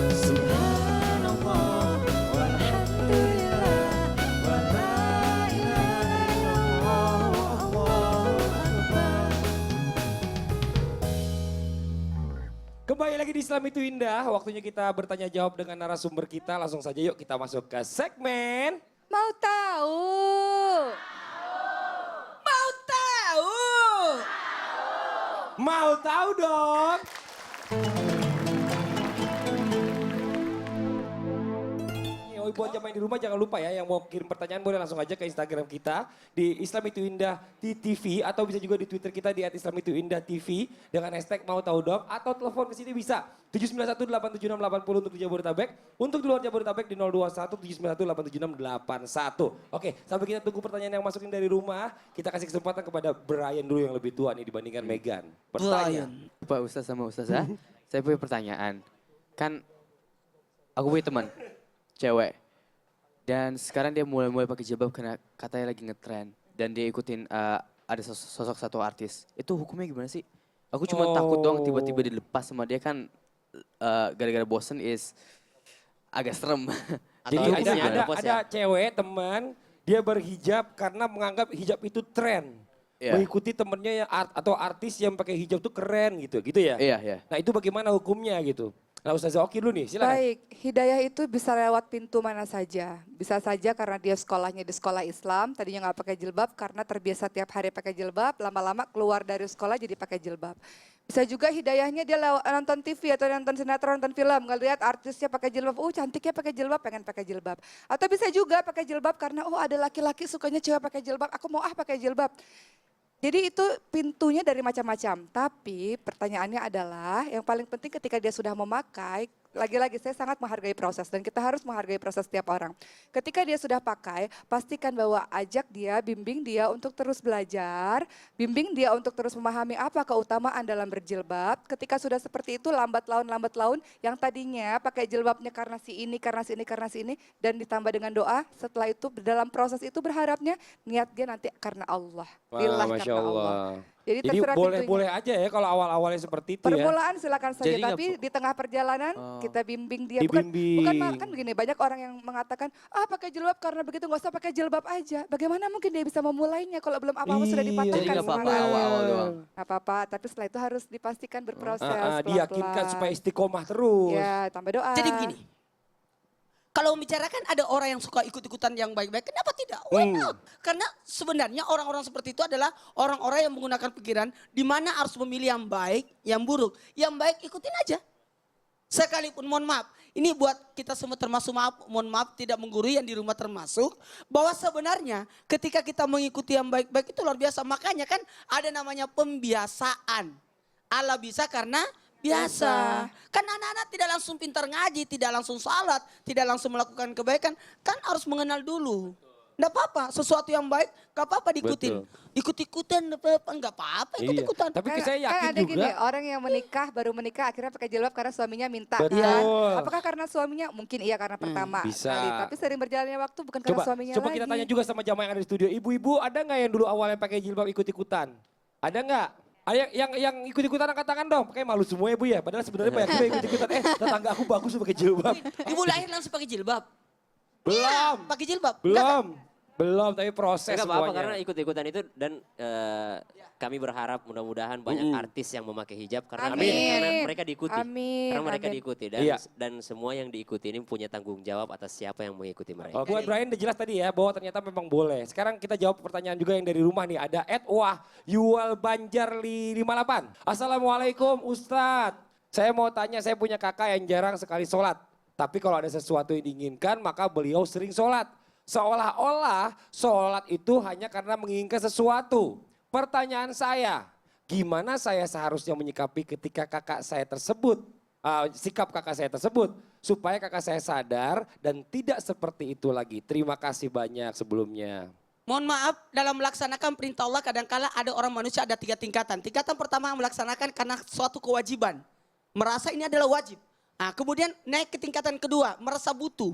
Subhanallah, walhamdulillah, wa la ilaha illallah, Allahu Akbar. Kembali lagi di Islam Itu Indah, waktunya kita bertanya jawab dengan narasumber kita. Langsung saja yuk kita masuk ke segmen. Mau tahu? Mau tahu? Mau tahu dong? Nih, buat jamaah yang di rumah jangan lupa ya, yang mau kirim pertanyaan boleh langsung aja ke Instagram kita di Islam Itu Indah di TV atau bisa juga di Twitter kita di @islamituindah_tv dengan hashtag mau tahu dong atau telepon ke sini bisa 791-876-80 untuk di Jabodetabek, untuk di luar Jabodetabek di 021-791-876-81. Oke, sampai kita tunggu pertanyaan yang masukin dari rumah, kita kasih kesempatan kepada Brian dulu yang lebih tua nih dibandingkan Megan. Pertanyaan. Pak Ustaz sama Ustazah, saya punya pertanyaan. Kan aku punya teman, cewek. Dan sekarang dia mulai pakai jilbab karena katanya lagi ngetren. Dan dia ikutin ada sosok satu artis. Itu hukumnya gimana sih? Aku cuma takut doang tiba-tiba dilepas sama dia kan gara-gara bosen agak serem. Jadi hukumnya ada gimana? ada cewek teman dia berhijab karena menganggap hijab itu tren. Iya. Mengikuti temennya yang atau artis yang pakai hijab itu keren gitu ya. Iya, iya. Nah itu bagaimana hukumnya gitu? Nah Ustazah Oki dulu nih silakan. Baik, hidayah itu bisa lewat pintu mana saja. Bisa saja karena dia sekolahnya di sekolah Islam, tadinya nggak pakai jilbab karena terbiasa tiap hari pakai jilbab, lama-lama keluar dari sekolah jadi pakai jilbab. Bisa juga hidayahnya dia lewat nonton TV atau nonton sinetron, nonton film, ngelihat artisnya pakai jilbab, cantiknya pakai jilbab, pengen pakai jilbab. Atau bisa juga pakai jilbab karena ada laki-laki sukanya cewek pakai jilbab, aku mau pakai jilbab. Jadi itu pintunya dari macam-macam. Tapi pertanyaannya adalah yang paling penting ketika dia sudah memakai, lagi-lagi saya sangat menghargai proses dan kita harus menghargai proses setiap orang. Ketika dia sudah pakai, pastikan bahwa ajak dia, bimbing dia untuk terus belajar, bimbing dia untuk terus memahami apa keutamaan dalam berjilbab. Ketika sudah seperti itu lambat laun yang tadinya pakai jilbabnya karena si ini, karena si ini, karena si ini dan ditambah dengan doa, setelah itu dalam proses itu berharapnya niat dia nanti karena Allah. Wah, Lillah Masya karena Allah. Allah. Jadi Jadi terserah boleh-boleh aja ya kalau awal-awalnya seperti itu ya. permulaan silakan saja, Jadi nggak tapi di tengah perjalanan kita bimbing dia. Dibimbing. Bukan kan begini, banyak orang yang mengatakan, pakai jilbab karena begitu nggak usah pakai jilbab aja. Bagaimana mungkin dia bisa memulainya kalau belum apa-apa sudah Iya, dipatahkan Jadi nggak apa-apa semangat. awal-awal doang. Nggak apa-apa, tapi setelah itu harus dipastikan berproses Diyakinkan pelan-pelan. supaya istiqomah terus. Ya, tambah doa. Jadi begini, kalau membicarakan ada orang yang suka ikut-ikutan yang baik-baik, kenapa tidak? Why not? Karena sebenarnya orang-orang seperti itu adalah orang-orang yang menggunakan pikiran di mana harus memilih yang baik, yang buruk. Yang baik ikutin aja. Sekalipun mohon maaf, ini buat kita semua termasuk mohon maaf tidak menggurui yang di rumah termasuk. Bahwa sebenarnya ketika kita mengikuti yang baik-baik itu luar biasa. Makanya kan ada namanya pembiasaan. Allah bisa karena biasa. Kan anak-anak tidak langsung pintar ngaji, tidak langsung salat, tidak langsung melakukan kebaikan. Kan harus mengenal dulu. Nggak apa-apa, sesuatu yang baik nggak apa-apa diikutin. Betul. Ikut-ikutan nggak apa-apa ikut-ikutan. Tapi Kan- saya kan yakin ada juga. gini, orang yang baru menikah akhirnya pakai jilbab karena suaminya minta Betul. kan. Apakah karena suaminya? Mungkin iya karena pertama bisa. kali. Tapi sering berjalannya waktu bukan karena suaminya Coba lagi. kita tanya juga sama jamaah yang ada di studio. Ibu-ibu ada nggak yang dulu awalnya pakai jilbab ikut-ikutan? Ada nggak? Ada yang ikut-ikutan angkat tangan dong. Pakai malu semua ya Bu ya. Padahal sebenarnya banyak juga ikut-ikutan. Tetangga aku bagus pakai jilbab. Ibu lahir langsung pakai jilbab. Belum. Pakai jilbab. Belum, tapi proses Enggak apa-apa semuanya. karena ikut-ikutan itu dan kami berharap mudah-mudahan banyak artis yang memakai hijab karena Amin. karena mereka diikuti. Amin, Karena mereka amin. diikuti Iya. dan semua yang diikuti ini punya tanggung jawab atas siapa yang mengikuti mereka. Oh, buat Brian udah jelas tadi ya bahwa ternyata memang boleh. Sekarang kita jawab pertanyaan juga yang dari rumah nih. Ada Wah Yuwal Banjarli 58. Assalamualaikum Ustadz. Saya mau tanya, saya punya kakak yang jarang sekali sholat. Tapi kalau ada sesuatu yang diinginkan maka beliau sering sholat. Seolah-olah sholat itu hanya karena menginginkan sesuatu. Pertanyaan saya, gimana saya seharusnya menyikapi ketika kakak saya tersebut, sikap kakak saya tersebut, supaya kakak saya sadar dan tidak seperti itu lagi. Terima kasih banyak sebelumnya. Mohon maaf, dalam melaksanakan perintah Allah kadangkala ada orang manusia ada 3 tingkatan. Tingkatan pertama melaksanakan karena suatu kewajiban. Merasa ini adalah wajib. Nah, kemudian naik ke tingkatan kedua, merasa butuh.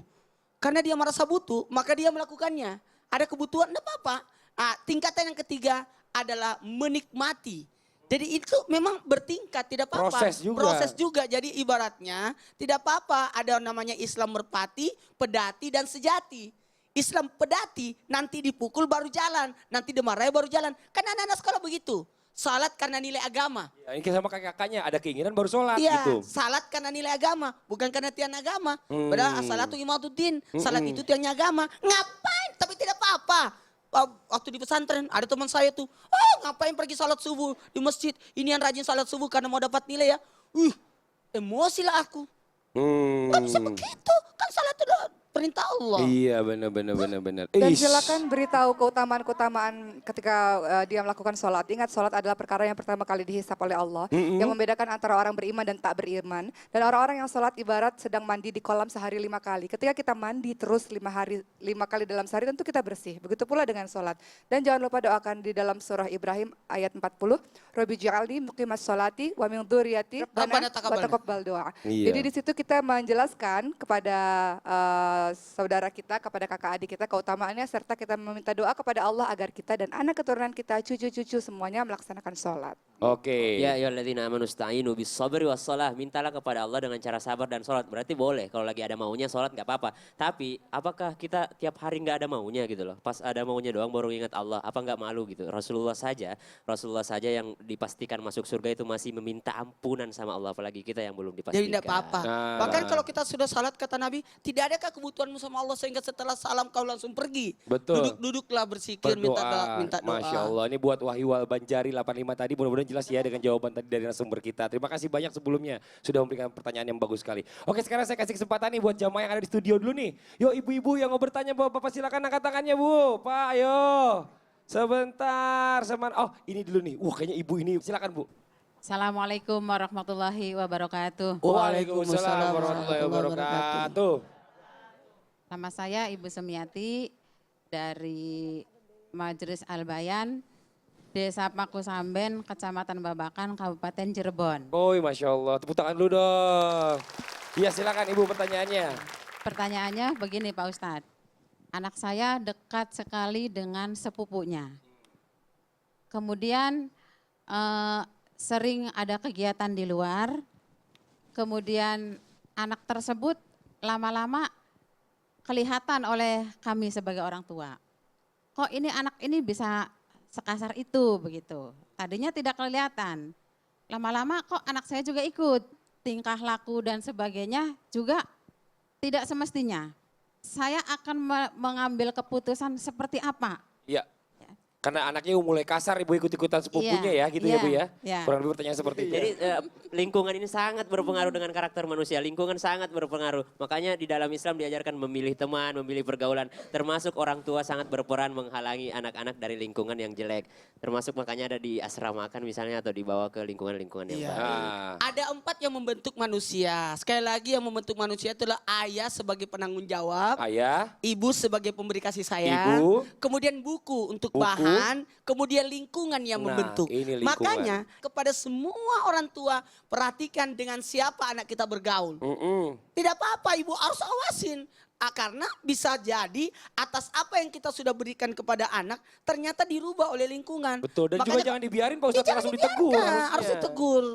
Karena dia merasa butuh, maka dia melakukannya. Ada kebutuhan, enggak apa-apa. Nah, tingkatan yang ketiga adalah menikmati. Jadi itu memang bertingkat, tidak apa-apa. Proses juga. Jadi ibaratnya tidak apa-apa ada namanya Islam merpati, pedati dan sejati. Islam pedati nanti dipukul baru jalan, nanti dimarahi baru jalan. Kan anak-anak sekolah begitu. Salat karena nilai agama. Ya, ini sama kakak-kakaknya ada keinginan baru sholat Iya, gitu. salat karena nilai agama, bukan karena tiang agama. Padahal as-salatu imatuddin, salat itu tiangnya agama. Ngapain? Tapi tidak apa-apa. Waktu di pesantren ada teman saya tuh, ngapain pergi salat subuh di masjid? Ini yang rajin salat subuh karena mau dapat nilai ya. Emosi lah aku. Gak bisa begitu, kan salat itu perintah Allah. Iya benar. Dan Ish. silakan beritahu keutamaan-keutamaan ketika dia melakukan sholat. Ingat sholat adalah perkara yang pertama kali dihisap oleh Allah. Yang membedakan antara orang beriman dan tak beriman. Dan orang-orang yang sholat ibarat sedang mandi di kolam sehari 5 kali. Ketika kita mandi terus 5 kali dalam sehari tentu kita bersih. Begitu pula dengan sholat. Dan jangan lupa doakan di dalam surah Ibrahim ayat 40. Rabbi ja'alni muqimas sholati wa min dzurriyyati Rabbana taqabbal. wa taqabbal doa. Iya. Jadi di situ kita menjelaskan kepada saudara kita, kepada kakak adik kita keutamaannya serta kita meminta doa kepada Allah agar kita dan anak keturunan kita, cucu-cucu semuanya melaksanakan sholat. Oke. Ya ayyuhalladzina amanu ista'inu bis-sabri was-shalah. Mintalah kepada Allah dengan cara sabar dan sholat. Berarti boleh kalau lagi ada maunya sholat nggak apa-apa. Tapi apakah kita tiap hari nggak ada maunya gitu loh. Pas ada maunya doang baru ingat Allah. Apa nggak malu gitu. Rasulullah saja yang dipastikan masuk surga itu masih meminta ampunan sama Allah. Apalagi kita yang belum dipastikan. Jadi tidak apa-apa. Nah. Bahkan kalau kita sudah salat kata Nabi, tidak adakah kebutuhanmu sama Allah sehingga setelah salam kau langsung pergi. Betul. Duduklah bersikir, minta doa. Masya Allah. Ini buat Wahyu Banjari 85 tadi. Mudah-mudahan jelas ya dengan jawaban tadi dari narasumber kita. Terima kasih banyak sebelumnya sudah memberikan pertanyaan yang bagus sekali. Oke, sekarang saya kasih kesempatan nih buat jamaah yang ada di studio dulu nih. Yuk ibu-ibu yang mau bertanya, Bapak silakan angkat tangannya Bu. Pak, ayo. Sebentar. Oh, ini dulu nih. Kayaknya ibu ini. Silakan Bu. Assalamualaikum warahmatullahi wabarakatuh. Waalaikumsalam warahmatullahi wabarakatuh. Nama saya Ibu Semiati dari Majelis Al-Bayan, Desa Pakusamben, Kecamatan Babakan, Kabupaten Cirebon. Masya Allah. Tepuk tangan dulu dong. Iya silakan Ibu pertanyaannya. Pertanyaannya begini Pak Ustadz. Anak saya dekat sekali dengan sepupunya. Kemudian sering ada kegiatan di luar. Kemudian anak tersebut lama-lama kelihatan oleh kami sebagai orang tua. Kok ini anak ini bisa sekasar itu begitu. Tadinya tidak kelihatan. Lama-lama kok anak saya juga ikut. Tingkah laku dan sebagainya juga tidak semestinya. Saya akan mengambil keputusan seperti apa? Iya. Karena anaknya mulai kasar, Ibu ikut-ikutan sepupunya ya gitu ya Bu ya. Iya. Kurang lebih pertanyaan seperti itu. Jadi lingkungan ini sangat berpengaruh dengan karakter manusia. Lingkungan sangat berpengaruh. Makanya di dalam Islam diajarkan memilih teman, memilih pergaulan. Termasuk orang tua sangat berperan menghalangi anak-anak dari lingkungan yang jelek. Termasuk makanya ada di asramakan misalnya atau dibawa ke lingkungan-lingkungan yang baik. Ada 4 yang membentuk manusia. Sekali lagi yang membentuk manusia itulah ayah sebagai penanggung jawab. Ayah, Ibu sebagai pemberi kasih sayang, Ibu. kemudian buku untuk Buku. bahan, kemudian lingkungan yang Nah, membentuk. ini lingkungan. Makanya kepada semua orang tua perhatikan dengan siapa anak kita bergaul. Tidak apa-apa ibu harus awasin. Karena bisa jadi atas apa yang kita sudah berikan kepada anak ternyata dirubah oleh lingkungan. betul. Dan juga jangan dibiarin Pak Ustadz jangan langsung dibiarkan, ditegur. harus harusnya. ditegur.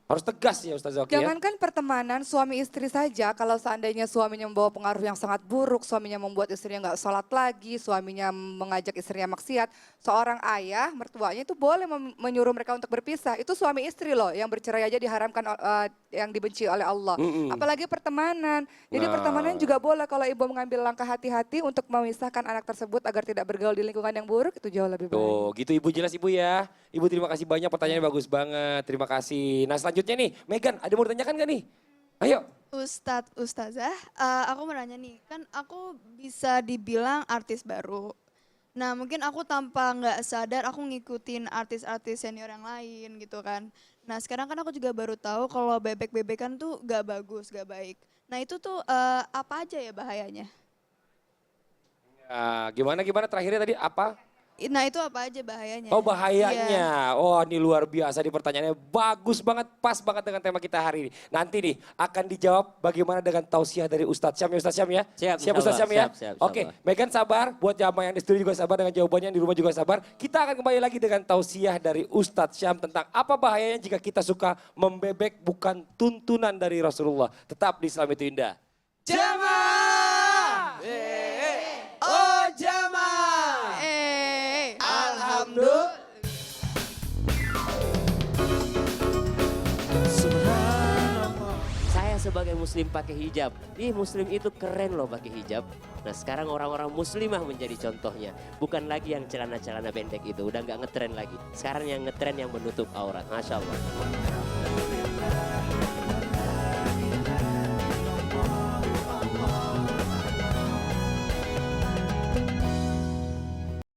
Harus tegas ya Ustaz Zaki ya. Jangankan pertemanan suami istri saja, kalau seandainya suaminya membawa pengaruh yang sangat buruk, suaminya membuat istrinya nggak sholat lagi, suaminya mengajak istrinya maksiat, seorang ayah mertuanya itu boleh menyuruh mereka untuk berpisah. Itu suami istri loh yang bercerai aja diharamkan yang dibenci oleh Allah. Apalagi pertemanan. Jadi Nah. pertemanan juga boleh kalau ibu mengambil langkah hati-hati untuk memisahkan anak tersebut agar tidak bergaul di lingkungan yang buruk, itu jauh lebih baik. Tuh, gitu Ibu jelas Ibu ya. Ibu terima kasih banyak, pertanyaannya bagus banget. Terima kasih. Nah selanjutnya nih, Megan ada mau ditanyakan gak nih? Ayo. Ustazah, aku mau nanya nih, kan aku bisa dibilang artis baru. Nah mungkin aku tanpa nggak sadar aku ngikutin artis-artis senior yang lain gitu kan. Nah sekarang kan aku juga baru tahu kalau bebek-bebekan tuh gak bagus, gak baik. Nah itu tuh apa aja ya bahayanya? Gimana terakhirnya tadi apa? Nah itu apa aja bahayanya? Oh Iya. bahayanya, oh ini luar biasa di pertanyaannya. Bagus banget, pas banget dengan tema kita hari ini. Nanti nih akan dijawab bagaimana dengan tausiah dari Ustadz Syam ya Ustadz Syam ya? Siap, Siap Ustadz Syam ya? siap, Oke, insyaallah. Megan sabar, buat jamaah yang di studio juga sabar dengan jawabannya, yang di rumah juga sabar. Kita akan kembali lagi dengan tausiah dari Ustadz Syam tentang apa bahayanya jika kita suka membebek bukan tuntunan dari Rasulullah. Tetap di Islam itu Indah. Jamaah! Oh jamaah! Alhamdulillah. Saya sebagai muslim pakai hijab. Ih muslim itu keren loh pakai hijab. Nah sekarang orang-orang muslimah menjadi contohnya. Bukan lagi yang celana-celana pendek itu. Udah nggak ngetren lagi. Sekarang yang ngetren yang menutup aurat. Masya Allah.